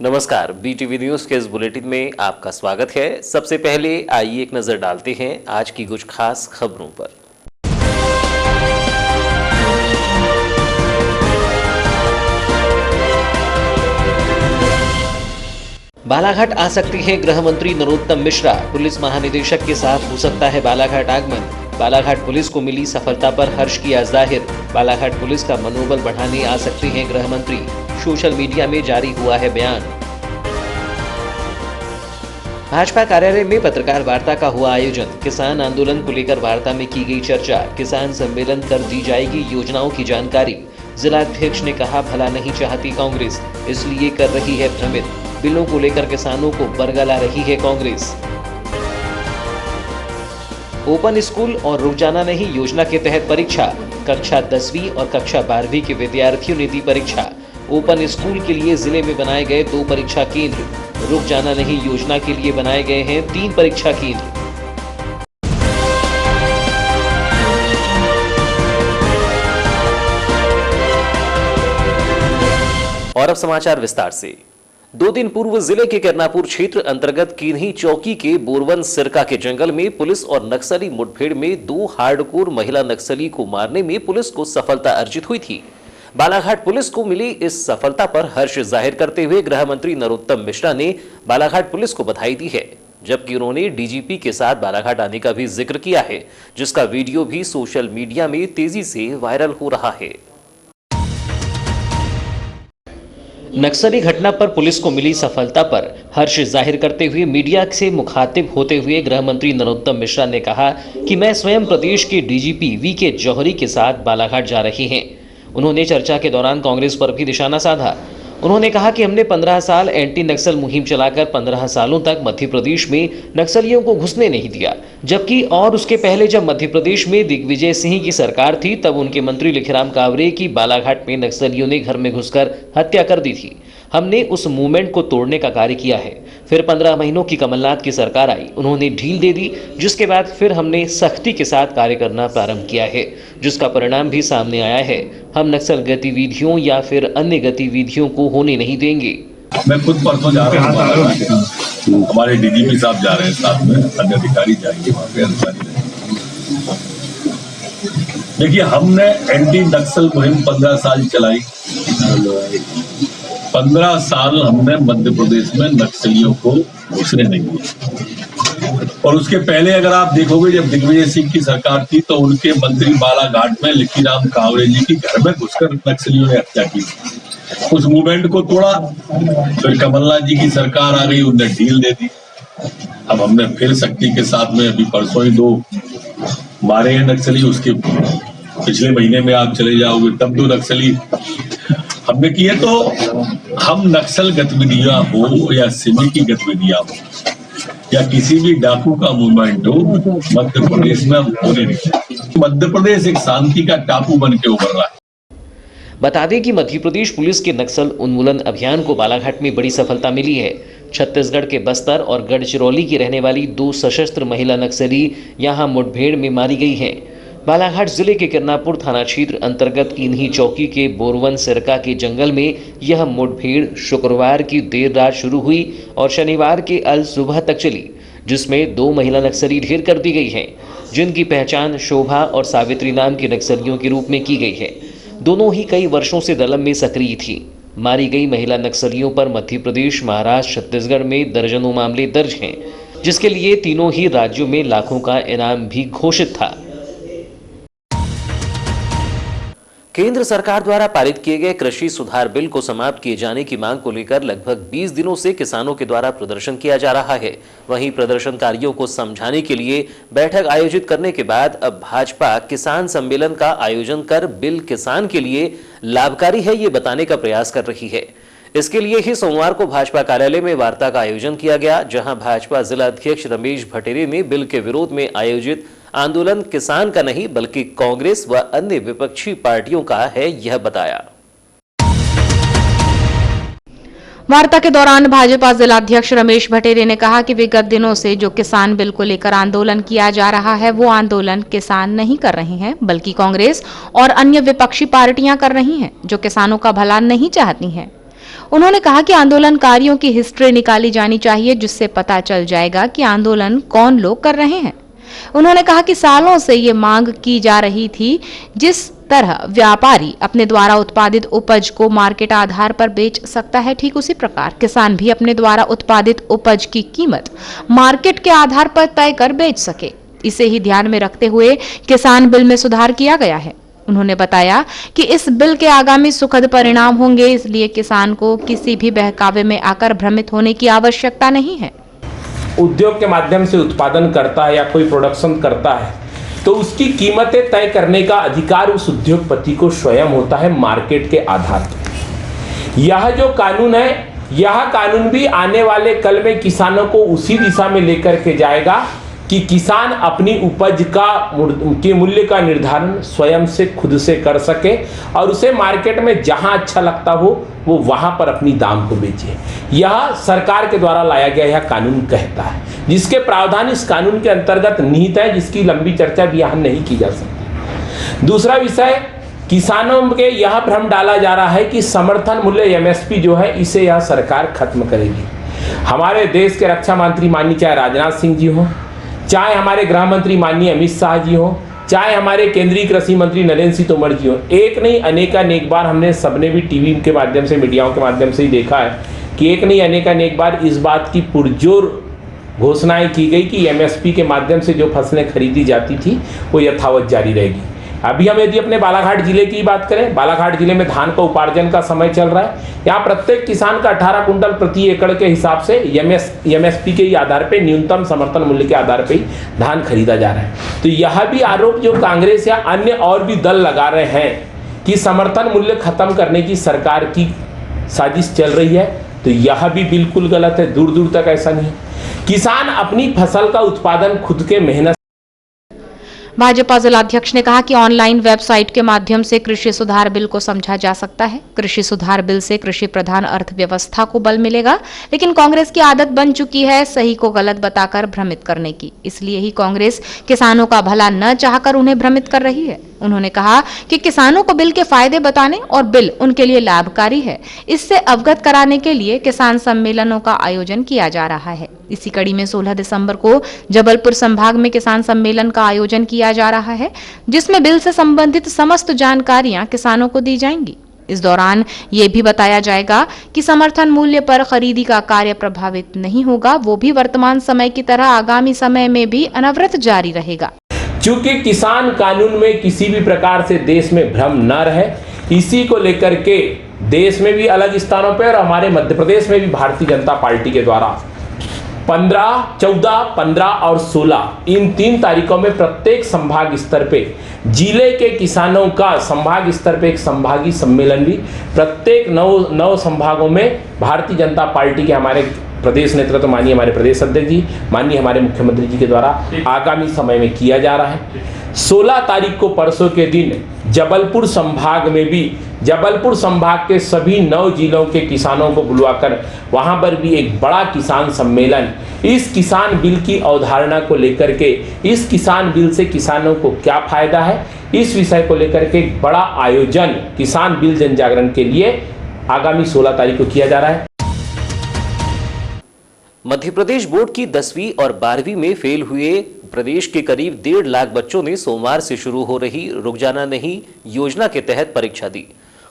नमस्कार, BTV news के इस बुलेटिन में आपका स्वागत है। सबसे पहले आइए एक नजर डालते हैं आज की कुछ खास खबरों पर। बालाघाट आ सकती है गृह मंत्री नरोत्तम मिश्रा, पुलिस महानिदेशक के साथ हो सकता है बालाघाट आगमन। बालाघाट पुलिस को मिली सफलता पर हर्ष किया जाहिर। बालाघाट पुलिस का मनोबल बढ़ाने आ सकते हैं गृह मंत्री, सोशल मीडिया में जारी हुआ है बयान। भाजपा कार्यालय में पत्रकार वार्ता का हुआ आयोजन। किसान आंदोलन को लेकर वार्ता में की गई चर्चा। किसान सम्मेलन कर दी जाएगी योजनाओं की जानकारी। जिलाध्यक्ष ने कहा, भला नहीं चाहती कांग्रेस, इसलिए कर रही है भ्रमित। बिलों को लेकर किसानों को बरगला रही है कांग्रेस। ओपन स्कूल और रुक जाना नहीं योजना के तहत परीक्षा। कक्षा 10वीं और कक्षा 12वीं के विद्यार्थियों ने दी परीक्षा। ओपन स्कूल के लिए जिले में बनाए गए 2 परीक्षा केंद्र। रुक जाना नहीं योजना के लिए बनाए गए हैं 3 परीक्षा केंद्र। और अब समाचार विस्तार से। 2 दिन पूर्व जिले के करनापुर क्षेत्र अंतर्गत किन्ही चौकी के बोरवन सिरका के जंगल में पुलिस और नक्सली मुठभेड़ में 2 हार्डकोर महिला नक्सली को मारने में पुलिस को सफलता अर्जित हुई थी। बालाघाट पुलिस को मिली इस सफलता पर हर्ष जाहिर करते हुए गृह मंत्री नरोत्तम मिश्रा ने बालाघाट पुलिस को बधाई दी है, जबकि उन्होंने डीजीपी के साथ बालाघाट आने का भी जिक्र किया है, जिसका वीडियो भी सोशल मीडिया में तेजी से वायरल हो रहा है। नक्सली घटना पर पुलिस को मिली सफलता पर हर्ष जाहिर करते हुए मीडिया से मुखातिब होते हुए गृह मंत्री नरोत्तम मिश्रा ने कहा कि मैं स्वयं प्रदेश के डीजीपी वीके जौहरी के साथ बालाघाट जा रही हैं। उन्होंने चर्चा के दौरान कांग्रेस पर भी निशाना साधा। उन्होंने कहा कि हमने 15 साल एंटी नक्सल मुहिम चलाकर 15 सालों तक मध्य प्रदेश में नक्सलियों को घुसने नहीं दिया, जबकि और उसके पहले जब मध्य प्रदेश में दिग्विजय सिंह की सरकार थी तब उनके मंत्री लिखराम कावरे की बालाघाट में नक्सलियों ने घर में घुसकर हत्या कर दी थी। हमने उस मूवमेंट को तोड़ने का कार्य किया है। फिर 15 महीनों की कमलनाथ की सरकार आई, उन्होंने ढील दे दी, जिसके बाद फिर हमने सख्ती के साथ कार्य करना प्रारंभ किया है, जिसका परिणाम भी सामने आया है। हम नक्सल गतिविधियों या फिर अन्य गतिविधियों को होने नहीं देंगे। मैं खुद परसों जा रहा हूँ, हमारे डीजीपी साहब जा रहे हैं, साथ में अन्य अधिकारी जाएंगे वहाँ पे, अधिकारी। देखिए, हमने एंटी नक्सल मुहिम 15 साल चलाई। 15 साल हमने मध्य प्रदेश में नक्सलियों को घुसने नहीं दिया। और उसके पहले अगर आप देखोगे, जब दिग्विजय सिंह की सरकार थी तो उनके मंत्री बालाघाट में लिखीराम कावरे जी की घर में घुसकर नक्सलियों ने हत्या की। उस मूवमेंट को तोड़ा। फिर कमलनाथ जी की सरकार आ गई, उन्हें ढील दे दी। अब हमने फिर शक्ति के साथ में अभी परसों ही 2 मारे हैं नक्सली। उसके पिछले महीने में आप चले जाओगे तब 2 नक्सली हमने किए। तो हम नक्सल गतिविधियां हो या सिमी की गतिविधियां हो या किसी भी डाकू का मूवमेंट हो, मध्य प्रदेश में हम होने नहीं। मध्य प्रदेश एक शांति का टापू बन के उभर रहा है। बता दें कि मध्य प्रदेश पुलिस के नक्सल उन्मूलन अभियान को बालाघाट में बड़ी सफलता मिली है। छत्तीसगढ़ के बस्तर और गढ़चिरौली की रहने वाली 2 सशस्त्र महिला नक्सली यहां मुठभेड़ में मारी गई हैं। बालाघाट जिले के करनापुर थाना क्षेत्र अंतर्गत किन्ही चौकी के बोरवन सिरका के जंगल में यह मुठभेड़ शुक्रवार की देर रात शुरू हुई और शनिवार के अल सुबह तक चली, जिसमें 2 महिला नक्सली ढेर कर दी गई हैं, जिनकी पहचान शोभा और सावित्री नाम के नक्सलियों के रूप में की गई है। दोनों ही कई वर्षों से दलम में सक्रिय थी। मारी गई महिला नक्सलियों पर मध्य प्रदेश, महाराष्ट्र, छत्तीसगढ़ में दर्जनों मामले दर्ज हैं, जिसके लिए तीनों ही राज्यों में लाखों का इनाम भी घोषित था। केंद्र सरकार द्वारा पारित किए गए कृषि सुधार बिल को समाप्त किए जाने की मांग को लेकर लगभग 20 दिनों से किसानों के द्वारा प्रदर्शन किया जा रहा है। वहीं प्रदर्शनकारियों को समझाने के लिए बैठक आयोजित करने के बाद अब भाजपा किसान सम्मेलन का आयोजन कर बिल किसान के लिए लाभकारी है, ये बताने का प्रयास कर रही है। इसके लिए ही सोमवार को भाजपा कार्यालय में वार्ता का आयोजन किया गया, जहां भाजपा जिला अध्यक्ष रमेश भटेरे ने बिल के विरोध में आयोजित आंदोलन किसान का नहीं बल्कि कांग्रेस व अन्य विपक्षी पार्टियों का है, यह बताया। वार्ता के दौरान भाजपा जिलाध्यक्ष रमेश भटेरे ने कहा कि विगत दिनों से जो किसान बिल को लेकर आंदोलन किया जा रहा है वो आंदोलन किसान नहीं कर रहे हैं बल्कि कांग्रेस और अन्य विपक्षी पार्टियां कर रही हैं जो किसानों का भला नहीं चाहती हैं। उन्होंने कहा कि आंदोलनकारियों की हिस्ट्री निकाली जानी चाहिए, जिससे पता चल जाएगा कि आंदोलन कौन लोग कर रहे हैं। उन्होंने कहा कि सालों से ये मांग की जा रही थी, जिस तरह व्यापारी अपने द्वारा उत्पादित उपज को मार्केट आधार पर बेच सकता है, ठीक उसी प्रकार किसान भी अपने द्वारा उत्पादित उपज की कीमत मार्केट के आधार पर तय कर बेच सके। इसे ही ध्यान में रखते हुए किसान बिल में सुधार किया गया है। उन्होंने बताया कि इस बिल के आगामी सुखद परिणाम होंगे, इसलिए किसान को किसी भी बहकावे में आकर भ्रमित होने की आवश्यकता नहीं है। उद्योग के माध्यम से उत्पादन करता है या कोई प्रोडक्शन करता है तो उसकी कीमतें तय करने का अधिकार उस उद्योगपति को स्वयं होता है मार्केट के आधार पर। यह जो कानून है, यह कानून भी आने वाले कल में किसानों को उसी दिशा में लेकर के जाएगा कि किसान अपनी उपज के मूल्य का निर्धारण स्वयं से खुद से कर सके और उसे मार्केट में जहां अच्छा लगता हो वो वहां पर अपनी दाम को बेचे। यह सरकार के द्वारा लाया गया यह कानून कहता है, जिसके प्रावधान इस कानून के अंतर्गत निहित है, जिसकी लंबी चर्चा भी यहां नहीं की जा सकती। दूसरा विषय, किसानों के यह भ्रम डाला जा रहा है कि समर्थन मूल्य एमएसपी जो है इसे यह सरकार खत्म करेगी। हमारे देश के रक्षा मंत्री माननीय चाहे राजनाथ सिंह जी हो, चाहे हमारे गृह मंत्री माननीय अमित शाह जी हो, चाहे हमारे केंद्रीय कृषि मंत्री नरेंद्र सिंह तोमर जी हो, एक नहीं अनेक बार हमने सबने भी टीवी के माध्यम से, मीडियाओं के माध्यम से ही देखा है कि एक नहीं अनेक बार इस बात की पुरजोर घोषणाएं की गई कि एमएसपी के माध्यम से जो फसलें खरीदी जाती थी वो यथावत जारी रहेगी। अभी हम यदि अपने बालाघाट जिले की बात करें, बालाघाट जिले में धान का उपार्जन का समय चल रहा है। यहाँ प्रत्येक किसान का 18 कुंटल प्रति एकड़ के हिसाब से एमएसपी के ही आधार पे, न्यूनतम समर्थन मूल्य के आधार पे ही धान खरीदा जा रहा है। तो यह भी आरोप जो कांग्रेस या अन्य और भी दल लगा रहे हैं कि समर्थन मूल्य खत्म करने की सरकार की साजिश चल रही है, तो यह भी बिल्कुल गलत है। दूर दूर तक ऐसा नहीं है। किसान अपनी फसल का उत्पादन खुद के मेहनत। भाजपा जिलाध्यक्ष ने कहा कि ऑनलाइन वेबसाइट के माध्यम से कृषि सुधार बिल को समझा जा सकता है। कृषि सुधार बिल से कृषि प्रधान अर्थव्यवस्था को बल मिलेगा, लेकिन कांग्रेस की आदत बन चुकी है सही को गलत बताकर भ्रमित करने की। इसलिए ही कांग्रेस किसानों का भला न चाहकर उन्हें भ्रमित कर रही है। उन्होंने कहा कि किसानों को बिल के फायदे बताने और बिल उनके लिए लाभकारी है, इससे अवगत कराने के लिए किसान सम्मेलनों का आयोजन किया जा रहा है। इसी कड़ी में 16 दिसंबर को जबलपुर संभाग में किसान सम्मेलन का आयोजन किया जा रहा है, जिसमें बिल से संबंधित समस्त जानकारियां किसानों को दी जाएंगी। इस दौरान ये भी बताया जाएगा कि समर्थन मूल्य पर खरीदी का कार्य प्रभावित नहीं होगा, वो भी वर्तमान समय की तरह आगामी समय में भी अनवरत जारी रहेगा। चूंकि किसान कानून में किसी भी प्रकार से देश में भ्रम न रहे, इसी को लेकर के देश में भी अलग स्थानों पर और हमारे मध्य प्रदेश में भी भारतीय जनता पार्टी के द्वारा 15, 14, 15 और 16 इन 3 तारीखों में प्रत्येक संभाग स्तर पे जिले के किसानों का संभाग स्तर पे एक संभागीय सम्मेलन भी प्रत्येक 9 संभागों में भारतीय जनता पार्टी के हमारे प्रदेश नेतृत्व माननीय हमारे प्रदेश अध्यक्ष जी, माननीय हमारे मुख्यमंत्री जी के द्वारा आगामी समय में किया जा रहा है। 16 तारीख को परसों के दिन जबलपुर संभाग में भी जबलपुर संभाग के सभी 9 जिलों के किसानों को बुलवाकर वहां पर भी एक बड़ा किसान सम्मेलन, इस किसान बिल की अवधारणा को लेकर के, इस किसान बिल से किसानों को क्या फायदा है, इस विषय को लेकर के एक बड़ा आयोजन किसान बिल जन जागरण के लिए आगामी 16 तारीख को किया जा रहा है। मध्य प्रदेश बोर्ड की 10वीं और 12वीं में फेल हुए प्रदेश के करीब 1.5 लाख बच्चों ने सोमवार से शुरू हो रही रुक जाना नहीं योजना के तहत परीक्षा दी।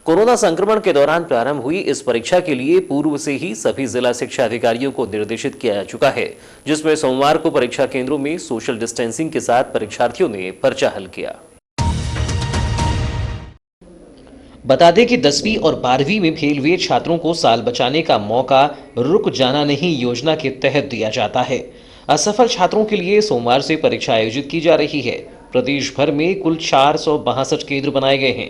कोरोना संक्रमण के दौरान प्रारंभ हुई इस परीक्षा के लिए पूर्व से ही सभी जिला शिक्षा अधिकारियों को निर्देशित किया जा चुका है, जिसमें सोमवार को परीक्षा केंद्रों में सोशल डिस्टेंसिंग के साथ परीक्षार्थियों ने पर्चा हल किया। बता दें कि 10वीं और 12वीं में फेल हुए छात्रों को साल बचाने का मौका रुक जाना नहीं योजना के तहत दिया जाता है। असफल छात्रों के लिए सोमवार से परीक्षा आयोजित की जा रही है। प्रदेश भर में कुल 462 केंद्र बनाए गए हैं।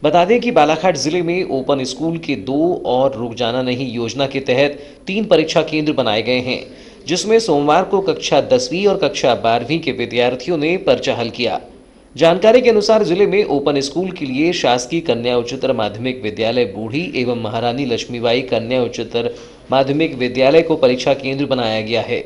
बता दें कि बालाघाट जिले में ओपन स्कूल के 2 और रुक जाना नहीं योजना के तहत 3 परीक्षा केंद्र बनाए गए हैं, जिसमें सोमवार को कक्षा 10वीं और कक्षा 12वीं के विद्यार्थियों ने पर्चा हल किया। जानकारी के अनुसार जिले में ओपन स्कूल के लिए शासकीय कन्या उच्चतर माध्यमिक विद्यालय बूढ़ी एवं महारानी लक्ष्मीबाई कन्या उच्चतर माध्यमिक विद्यालय को परीक्षा केंद्र बनाया गया है।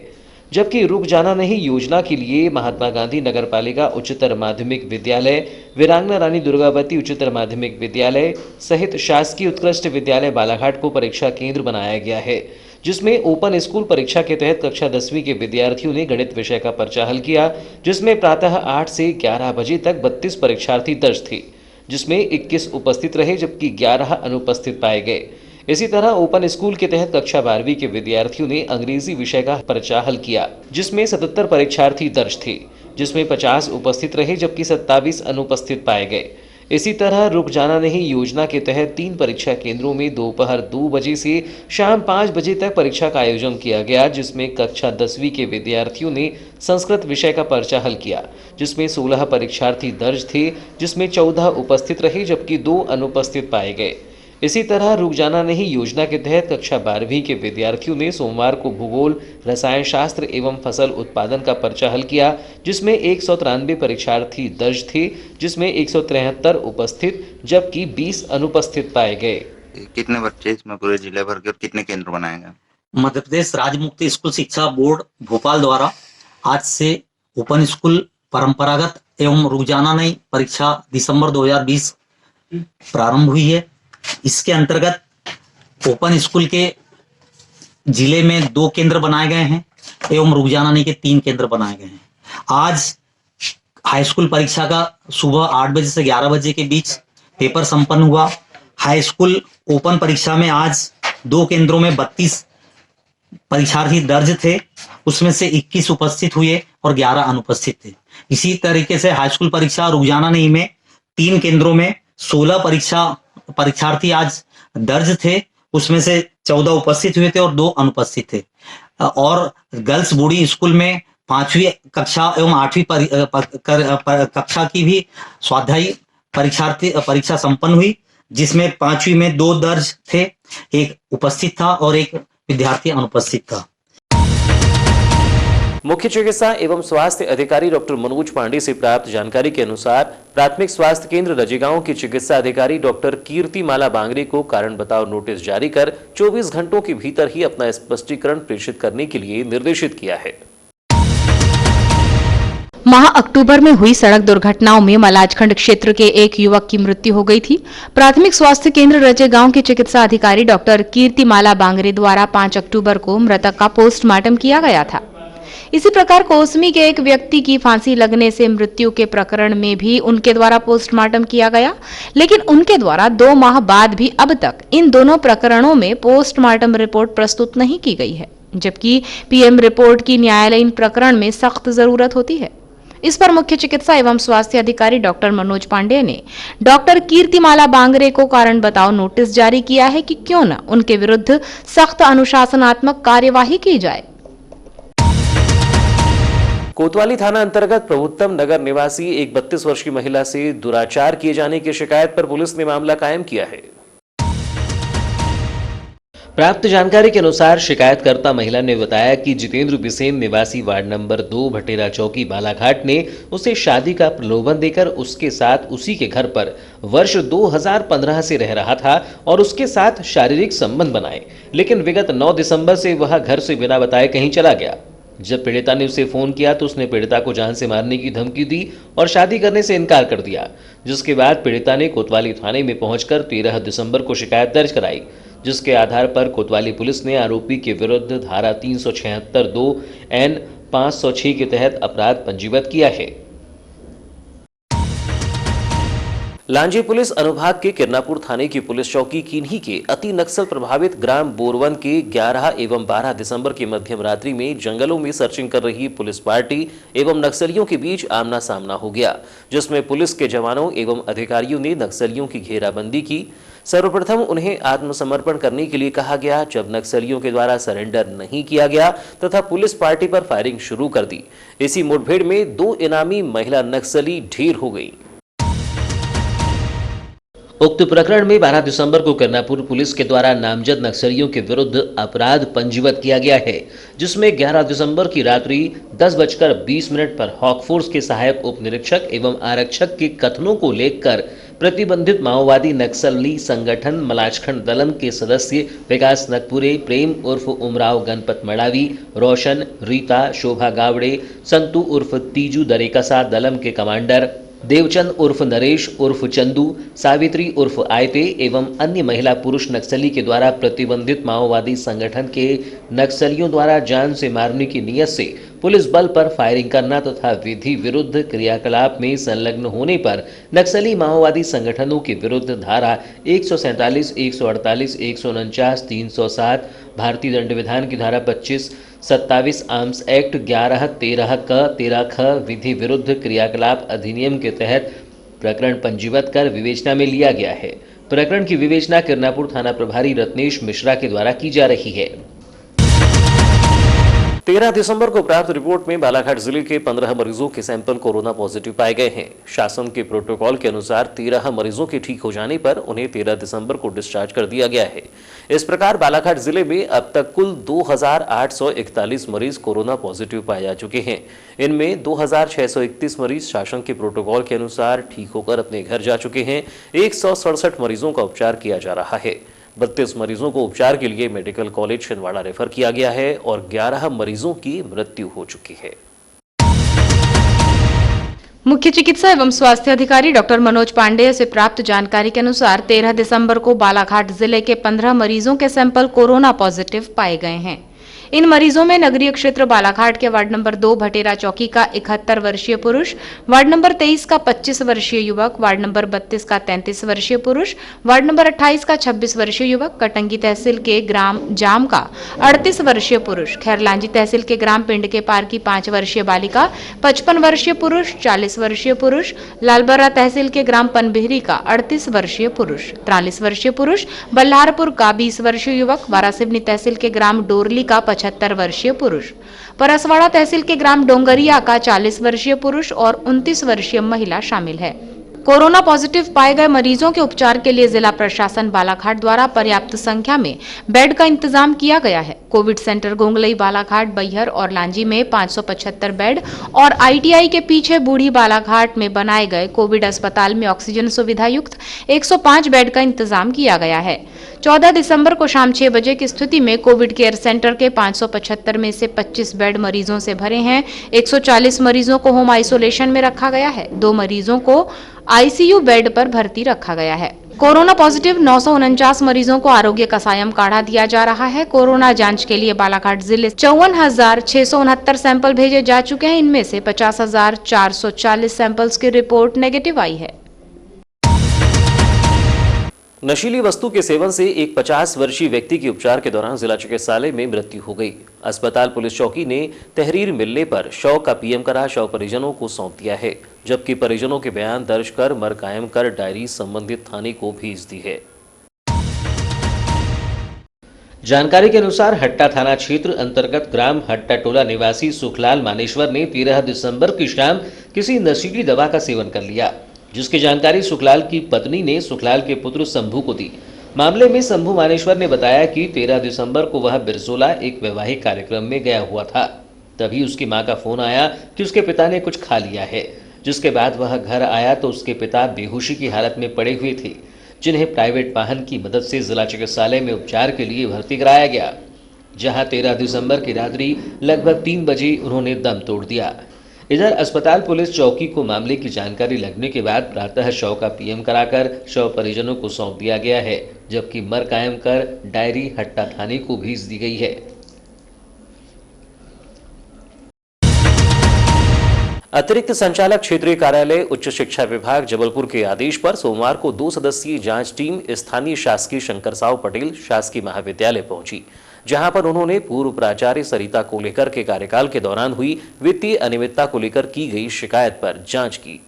जबकि रुक जाना नहीं योजना के लिए महात्मा गांधी नगरपालिका उच्चतर माध्यमिक विद्यालय, वीरांगना रानी दुर्गावती उच्चतर माध्यमिक विद्यालय सहित शासकीय उत्कृष्ट विद्यालय बालाघाट को परीक्षा केंद्र बनाया गया है, जिसमें ओपन स्कूल परीक्षा के तहत कक्षा 10वीं के विद्यार्थियों ने गणित विषय का पर्चा हल किया, जिसमें प्रातः 8 से 11 बजे तक 32 परीक्षार्थी दर्ज थे, जिसमें 21 उपस्थित रहे जबकि 11 अनुपस्थित पाए गए। इसी तरह ओपन स्कूल के तहत कक्षा 12वीं के विद्यार्थियों ने अंग्रेजी विषय का पर्चा हल किया, जिसमें 77 परीक्षार्थी दर्ज थे, जिसमें 50 उपस्थित रहे जबकि 27 अनुपस्थित पाए गए। इसी तरह रुक जाना नहीं योजना के तहत 3 परीक्षा केंद्रों में दोपहर 2 बजे से शाम 5 बजे तक परीक्षा का आयोजन किया गया, जिसमें कक्षा 10वीं के विद्यार्थियों ने संस्कृत विषय का पर्चा हल किया, जिसमें 16 परीक्षार्थी दर्ज थे, जिसमें 14 उपस्थित रहे जबकि 2 अनुपस्थित पाए गए। इसी तरह रुक जाना नहीं योजना के तहत कक्षा 12वीं के विद्यार्थियों ने सोमवार को भूगोल, रसायन शास्त्र एवं फसल उत्पादन का पर्चा हल किया, जिसमें 193 परीक्षार्थी दर्ज थे, जिसमें 173 उपस्थित जबकि 20 अनुपस्थित पाए गए। कितने बच्चे इसमें पूरे जिले भर के और कितने केंद्र बनाए गए? मध्य प्रदेश राज्य मुक्त स्कूल शिक्षा बोर्ड भोपाल द्वारा आज से ओपन स्कूल परंपरागत एवं रुक जाना नहीं परीक्षा दिसंबर 2020 प्रारंभ हुई है। इसके अंतर्गत ओपन स्कूल के जिले में 2 केंद्र बनाए गए हैं एवं रुक जाना नहीं के 3 केंद्र बनाए गए हैं। आज हाई स्कूल परीक्षा का सुबह 8 बजे से 11 बजे के बीच पेपर संपन्न हुआ। हाई स्कूल ओपन परीक्षा में आज 2 केंद्रों में 32 परीक्षार्थी दर्ज थे, उसमें से 21 उपस्थित हुए और 11 अनुपस्थित थे। इसी तरीके से हाई स्कूल परीक्षा रुक जाना नहीं में 3 केंद्रों में 16 परीक्षार्थी आज दर्ज थे, उसमें से 14 उपस्थित हुए थे और 2 अनुपस्थित थे। और गर्ल्स बोर्डिंग स्कूल में 5वीं कक्षा एवं 8वीं कक्षा की भी स्वाध्यायी परीक्षा संपन्न हुई, जिसमें 5वीं में 2 दर्ज थे, 1 उपस्थित था और 1 विद्यार्थी अनुपस्थित था। मुख्य चिकित्सा एवं स्वास्थ्य अधिकारी डॉक्टर मनोज पांडे से प्राप्त जानकारी के अनुसार प्राथमिक स्वास्थ्य केंद्र रजेगांव की चिकित्सा अधिकारी डॉक्टर कीर्तिमाला बांगरे को कारण बताओ नोटिस जारी कर 24 घंटों के भीतर ही अपना स्पष्टीकरण प्रेषित करने के लिए निर्देशित किया है। माह अक्टूबर में हुई सड़क दुर्घटनाओं में मलाजखंड क्षेत्र के एक युवक की मृत्यु हो गई थी। प्राथमिक स्वास्थ्य केंद्र रजेगांव के चिकित्सा अधिकारी डॉक्टर कीर्तिमाला बांगरे द्वारा 5 अक्टूबर को मृतक का पोस्टमार्टम किया गया था। इसी प्रकार कोसमी के एक व्यक्ति की फांसी लगने से मृत्यु के प्रकरण में भी उनके द्वारा पोस्टमार्टम किया गया, लेकिन उनके द्वारा 2 माह बाद भी अब तक इन दोनों प्रकरणों में पोस्टमार्टम रिपोर्ट प्रस्तुत नहीं की गई है, जबकि पीएम रिपोर्ट की न्यायालयीन प्रकरण में सख्त जरूरत होती है। इस पर मुख्य चिकित्सा एवं स्वास्थ्य अधिकारी डॉक्टर मनोज पांडे ने डॉक्टर कीर्तिमाला बांगरे को कारण बताओ नोटिस जारी किया है कि क्यों न उनके विरुद्ध सख्त अनुशासनात्मक कार्यवाही की जाए। कोतवाली थाना अंतर्गत प्रभुत्तम नगर निवासी एक 32 वर्ष की महिला से दुराचार किए जाने की शिकायत पर पुलिस ने मामला कायम किया है। प्राप्त जानकारी के अनुसार शिकायतकर्ता महिला ने बताया कि जितेंद्र बिसेन निवासी वार्ड नंबर 2 भटेरा चौकी बालाघाट ने उसे शादी का प्रलोभन देकर उसके साथ उसी के घर पर वर्ष 2015 से रह रहा था और उसके साथ शारीरिक संबंध बनाए, लेकिन विगत 9 दिसंबर से वह घर से बिना बताए कहीं चला गया। जब पीड़िता ने उसे फोन किया तो उसने पीड़िता को जान से मारने की धमकी दी और शादी करने से इनकार कर दिया, जिसके बाद पीड़िता ने कोतवाली थाने में पहुंचकर 13 दिसंबर को शिकायत दर्ज कराई, जिसके आधार पर कोतवाली पुलिस ने आरोपी के विरुद्ध धारा 376(2) N 506 के तहत अपराध पंजीबद्ध किया है। लांजी पुलिस अनुभाग के किरनापुर थाने की पुलिस चौकी किन्ही के अति नक्सल प्रभावित ग्राम बोरवन के 11 एवं 12 दिसंबर की मध्यम रात्रि में जंगलों में सर्चिंग कर रही पुलिस पार्टी एवं नक्सलियों के बीच आमना सामना हो गया, जिसमें पुलिस के जवानों एवं अधिकारियों ने नक्सलियों की घेराबंदी की। सर्वप्रथम उन्हें आत्मसमर्पण करने के लिए कहा गया, जब नक्सलियों के द्वारा सरेंडर नहीं किया गया तथा पुलिस पार्टी पर फायरिंग शुरू कर दी। इसी मुठभेड़ में 2 इनामी महिला नक्सली ढेर हो गई। उक्त प्रकरण में 12 दिसंबर को किरनापुर पुलिस के द्वारा नामजद नक्सलियों के विरुद्ध अपराध पंजीबद्ध किया गया है, जिसमें 11 दिसंबर की रात्रि 10:20 पर हॉक फोर्स के सहायक उप निरीक्षक एवं आरक्षक के कथनों को लेकर प्रतिबंधित माओवादी नक्सली संगठन मलाजखंड दलम के सदस्य विकास नकपुरे, प्रेम उर्फ उमराव गणपत मड़ावी, रोशन, रीता, शोभा गावड़े, संतू उर्फ तीजू दरेकसा दलम के कमांडर, देवचंद उर्फ नरेश उर्फ चंदू, सावित्री उर्फ आयते एवं अन्य महिला पुरुष नक्सली के द्वारा प्रतिबंधित माओवादी संगठन के नक्सलियों द्वारा जान से मारने की नीयत से पुलिस बल पर फायरिंग करना तथा विधि विरुद्ध क्रियाकलाप में संलग्न होने पर नक्सली माओवादी संगठनों के विरुद्ध धारा 147, 148, 149, 307, भारतीय दंड विधान की धारा 25, 27 आर्म्स एक्ट 11, 13 क, 13 ख विधि विरुद्ध क्रियाकलाप अधिनियम के तहत प्रकरण पंजीबद्ध कर विवेचना में लिया गया है। प्रकरण की विवेचना किरनापुर थाना प्रभारी रत्नेश मिश्रा के द्वारा की जा रही है। 13 दिसंबर को प्राप्त रिपोर्ट में बालाघाट जिले के 15 मरीजों के सैंपल कोरोना पॉजिटिव पाए गए हैं। शासन के प्रोटोकॉल के अनुसार 13 मरीजों के ठीक हो जाने पर उन्हें 13 दिसंबर को डिस्चार्ज कर दिया गया है। इस प्रकार बालाघाट जिले में अब तक कुल 2841 मरीज कोरोना पॉजिटिव पाए जा चुके हैं। इनमें 2631 मरीज शासन के प्रोटोकॉल के अनुसार ठीक होकर अपने घर जा चुके हैं। 167 मरीजों का उपचार किया जा रहा है। 32 मरीजों को उपचार के लिए मेडिकल कॉलेज छिंदवाड़ा रेफर किया गया है और 11 मरीजों की मृत्यु हो चुकी है। मुख्य चिकित्सा एवं स्वास्थ्य अधिकारी डॉक्टर मनोज पांडेय से प्राप्त जानकारी के अनुसार 13 दिसंबर को बालाघाट जिले के 15 मरीजों के सैंपल कोरोना पॉजिटिव पाए गए हैं। इन मरीजों में नगरीय क्षेत्र बालाघाट के वार्ड नंबर 2 भटेरा चौकी का 71 वर्षीय पुरुष, वार्ड नंबर 23 का 25 वर्षीय युवक, वार्ड नंबर 32 का 33 वर्षीय पुरुष, वार्ड नंबर 28 का 26 वर्षीय युवक, कटंगी तहसील के ग्राम जाम का 38 वर्षीय पुरुष, खैरलांजी तहसील के ग्राम पिंड के पार की 5 वर्षीय बालिका, 55 वर्षीय पुरुष, 40 वर्षीय पुरुष, लालबर्रा तहसील के ग्राम पनबिहरी का 38 वर्षीय पुरुष, 43 वर्षीय पुरुष, बल्लारपुर का 20 वर्षीय युवक, वारासिवनी तहसील के ग्राम डोरली का 75 वर्षीय पुरुष, परसवाड़ा तहसील के ग्राम डोंगरिया का 40 वर्षीय पुरुष और 29 वर्षीय महिला शामिल है। कोरोना पॉजिटिव पाए गए मरीजों के उपचार के लिए जिला प्रशासन बालाघाट द्वारा पर्याप्त संख्या में बेड का इंतजाम किया गया है। कोविड सेंटर गोंगलई, बालाघाट, बैहर और लांजी में 575 बेड और आईटीआई के पीछे बूढ़ी बालाघाट में बनाए गए कोविड अस्पताल में ऑक्सीजन सुविधा युक्त 105 बेड का इंतजाम किया गया है। 14 दिसंबर को शाम 6 बजे की स्थिति में कोविड केयर सेंटर के 575 में से 25 बेड मरीजों से भरे हैं। 140 मरीजों को होम आइसोलेशन में रखा गया है। 2 मरीजों को आईसीयू बेड पर भर्ती रखा गया है। कोरोना पॉजिटिव 949 मरीजों को आरोग्य कसायम काढ़ा दिया जा रहा है। कोरोना जांच के लिए बालाघाट जिले 54,669 सैंपल भेजे जा चुके हैं। इनमें से 50,440 सैंपल्स की रिपोर्ट नेगेटिव आई है। नशीली वस्तु के सेवन से एक 50 वर्षीय व्यक्ति की उपचार के दौरान जिला चिकित्सालय में मृत्यु हो गई। अस्पताल पुलिस चौकी ने तहरीर मिलने पर शव का पीएम करा शव परिजनों को सौंप दिया है, जबकि परिजनों के बयान दर्ज कर मर कायम कर डायरी संबंधित थाने को भेज दी है। जानकारी के अनुसार हट्टा थाना क्षेत्र अंतर्गत ग्राम हट्टा टोला निवासी सुखलाल मानेश्वर ने 13 दिसंबर की शाम किसी नशीली दवा का सेवन कर लिया, जिसकी जानकारी सुखलाल की पत्नी ने सुखलाल के पुत्र शंभू को दी। मामले में शंभू मानेश्वर ने बताया कि 13 दिसंबर को वह बिरसोला एक वैवाहिक कार्यक्रम में गया हुआ था। तभी उसकी मां का फोन आया कि उसके पिता ने कुछ खा लिया है। जिसके बाद वह घर आया तो उसके पिता बेहोशी की हालत में पड़े हुए थे, जिन्हें प्राइवेट वाहन की मदद से जिला चिकित्सालय में उपचार के लिए भर्ती कराया गया, जहां 13 दिसंबर की रात्रि लगभग 3 बजे उन्होंने दम तोड़ दिया। इधर अस्पताल पुलिस चौकी को मामले की जानकारी लगने के बाद प्रातः शव का पीएम कराकर शव परिजनों को सौंप दिया गया है, जबकि मर कायम कर डायरी हट्टा थाने को भेज दी गई है। अतिरिक्त संचालक क्षेत्रीय कार्यालय उच्च शिक्षा विभाग जबलपुर के आदेश पर सोमवार को 2 सदस्यीय जांच टीम स्थानीय शासकीय शंकरसाव पटेल शासकीय महाविद्यालय पहुंची, जहां पर उन्होंने पूर्व प्राचार्य सरिता कोलेकर के कार्यकाल के दौरान हुई वित्तीय अनियमितता को लेकर की गई शिकायत पर जांच की।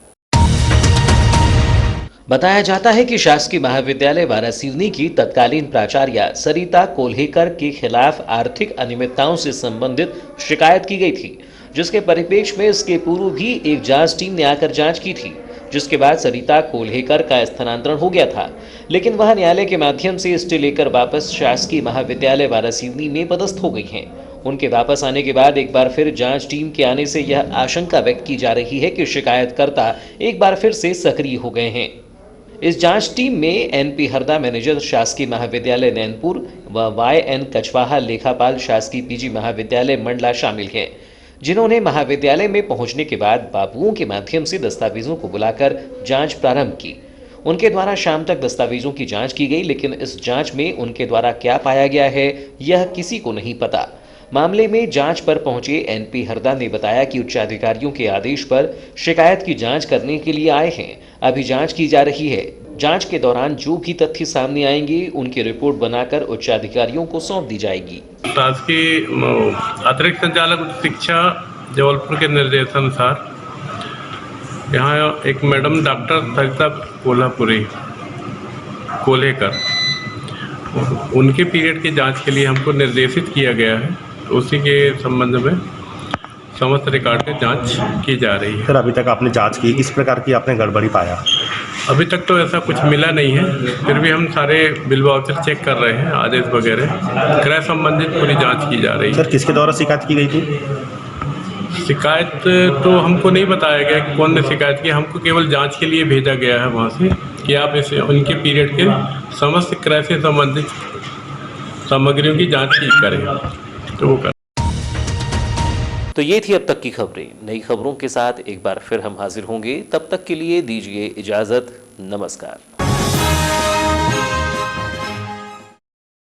बताया जाता है कि शासकीय महाविद्यालय वारासिवनी की तत्कालीन प्राचार्य सरिता कोल्हेकर के खिलाफ आर्थिक अनियमितताओं से संबंधित शिकायत की गई थी, जिसके परिप्रेक्ष्य में इसके पूर्व भी एक जांच टीम ने आकर जांच की थी, जिसके बाद सरिता कोल्हेकर का स्थानांतरण हो गया था, लेकिन वह न्यायालय के माध्यम से स्टे लेकर वापस शासकीय महाविद्यालय वारासिवनी में पदस्थ हो गई हैं। उनके वापस आने के बाद एक बार फिर जांच टीम के आने से यह आशंका व्यक्त की जा रही है कि शिकायतकर्ता एक बार फिर से सक्रिय हो गए हैं। इस जांच टीम में एनपी हरदा मैनेजर शासकीय महाविद्यालय नैनपुर व वाई.एन. कछवाहा लेखापाल शासकीय पीजी महाविद्यालय मंडला शामिल हैं, जिन्होंने महाविद्यालय में पहुंचने के बाद बाबुओं के माध्यम से दस्तावेजों को बुलाकर जांच प्रारंभ की। उनके द्वारा शाम तक दस्तावेजों की जांच की गई, लेकिन इस जांच में उनके द्वारा क्या पाया गया है यह किसी को नहीं पता। मामले में जांच पर पहुंचे एनपी हरदा ने बताया कि उच्चाधिकारियों के आदेश पर शिकायत की जांच करने के लिए आए हैं। अभी जांच की जा रही है। जांच के दौरान जो भी तथ्य सामने आएंगे उनकी रिपोर्ट बनाकर उच्चाधिकारियों को सौंप दी जाएगी। शासकीय अतिरिक्त संचालक उच्च शिक्षा जबलपुर के निर्देशानुसार यहाँ एक मैडम डॉक्टर सरिता कोल्हापुरी कोलेकर, उनके पीरियड की जांच के लिए हमको निर्देशित किया गया है। तो उसी के संबंध में समस्त रिकॉर्ड की जांच की जा रही है। सर, अभी तक आपने जांच की, किस प्रकार की आपने गड़बड़ी पाया? अभी तक तो ऐसा कुछ मिला नहीं है, फिर भी हम सारे बिल वाउचर चेक कर रहे हैं, आदेश वगैरह क्रय संबंधित पूरी जांच की जा रही है। सर, किसके द्वारा शिकायत की गई थी? शिकायत तो हमको नहीं बताया गया कि कौन ने शिकायत की, हमको केवल जांच के लिए भेजा गया है वहाँ से कि आप इसे उनके पीरियड के समस्त क्रय से संबंधित सामग्रियों की जांच की करें, तो वो कर। तो ये थी अब तक की खबरें। नई खबरों के साथ एक बार फिर हम हाजिर होंगे, तब तक के लिए दीजिए इजाजत। नमस्कार।